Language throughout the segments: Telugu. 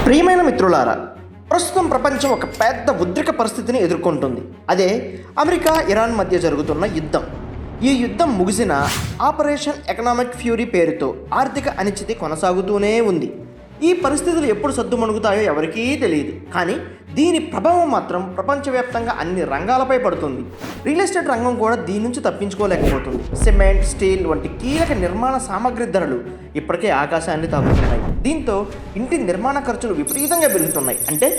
ప్రియమైన మిత్రులారా, ప్రస్తుతం ప్రపంచం ఒక పెద్ద ఉద్రిక పరిస్థితిని ఎదుర్కొంటుంది. అదే అమెరికా ఇరాన్ మధ్య జరుగుతున్న యుద్ధం. ఈ యుద్ధం ముగిసిన ఆపరేషన్ ఎకనామిక్ ఫ్యూరీ పేరుతో ఆర్థిక అనిశ్చితి కొనసాగుతూనే ఉంది. ఈ పరిస్థితులు ఎప్పుడు సద్దుమణుగుతాయో ఎవరికీ తెలియదు. కానీ దీని ప్రభావం మాత్రం ప్రపంచవ్యాప్తంగా అన్ని రంగాలపై పడుతుంది. రియల్ ఎస్టేట్ రంగం కూడా దీని నుంచి తప్పించుకోలేకపోతుంది. సిమెంట్, స్టీల్ వంటి కీలక నిర్మాణ సామగ్రి ధరలు ఇప్పటికే ఆకాశాన్ని తాకుతున్నాయి. దీంతో ఇంటి నిర్మాణ ఖర్చులు విపరీతంగా పెరుగుతున్నాయి. అంటే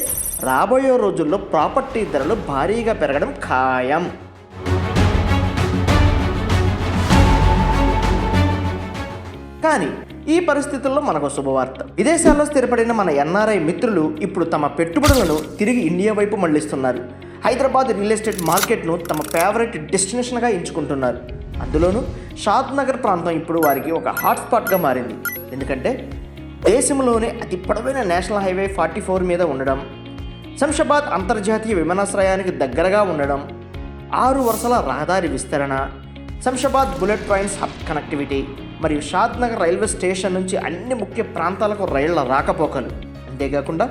రాబోయే రోజుల్లో ప్రాపర్టీ ధరలు భారీగా పెరగడం ఖాయం. కానీ ఈ పరిస్థితుల్లో మనకు శుభవార్త. విదేశాల్లో స్థిరపడిన మన ఎన్ఆర్ఐ మిత్రులు ఇప్పుడు తమ పెట్టుబడులను తిరిగి ఇండియా వైపు మళ్లిస్తున్నారు. హైదరాబాద్ రియల్ ఎస్టేట్ మార్కెట్ను తమ ఫేవరెట్ డెస్టినేషన్గా ఎంచుకుంటున్నారు. అందులోనూ షాద్ నగర్ ప్రాంతం ఇప్పుడు వారికి ఒక హాట్స్పాట్గా మారింది. ఎందుకంటే దేశంలోనే అతి పొడవైన నేషనల్ హైవే 44 మీద ఉండడం, శంషాబాద్ అంతర్జాతీయ విమానాశ్రయానికి దగ్గరగా ఉండడం, 6 వరుసల రహదారి విస్తరణ, Shamshabad bullet trains hub connectivity మరియు షాద్ నగర్ రైల్వే స్టేషన్ నుంచి అన్ని ముఖ్య ప్రాంతాలకు రైళ్ల రాకపోకలు. అంతేకాకుండా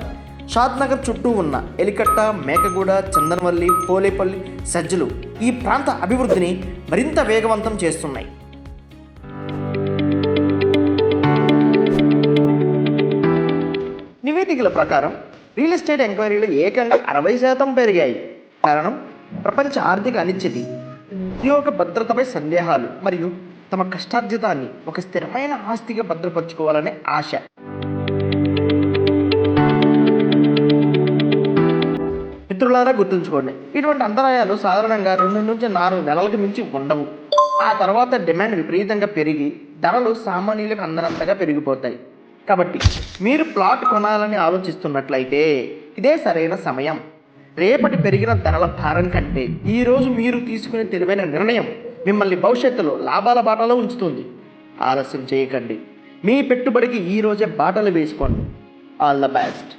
షాద్ నగర్ చుట్టూ ఉన్న ఎలికట్ట, మేకగూడ, చందనవల్లి, పోలేపల్లి, సజ్జలు ఈ ప్రాంత అభివృద్ధిని మరింత వేగవంతం చేస్తున్నాయి. నివేదికల ప్రకారం రియల్ ఎస్టేట్ ఎంక్వైరీలు ఏకంగా 60% పెరిగాయి. కారణం ప్రపంచ ఆర్థిక అనిశ్చితి, ఉద్యోగ భద్రతపై సందేహాలు మరియు తమ కష్టార్జితాన్ని ఒక స్థిరమైన ఆస్తిగా భద్రపరచుకోవాలనే ఆశ. మిత్రులారా, గుర్తుంచుకోండి, ఇటువంటి అంతరాయాలు సాధారణంగా 2 నుంచి 4 నెలలకు మించి ఉండవు. ఆ తర్వాత డిమాండ్ విపరీతంగా పెరిగి ధరలు సామాన్యులకు అందనంతగా పెరిగిపోతాయి. కాబట్టి మీరు ప్లాట్ కొనాలని ఆలోచిస్తున్నట్లయితే ఇదే సరైన సమయం. రేపటి పెరిగిన ధరల భారం కంటే ఈరోజు మీరు తీసుకునే తెలివైన నిర్ణయం మిమ్మల్ని భవిష్యత్తులో లాభాల బాటలో ఉంచుతుంది. ఆలస్యం చేయకండి. మీ పెట్టుబడికి ఈరోజే బాటలు వేసుకోండి. All the best.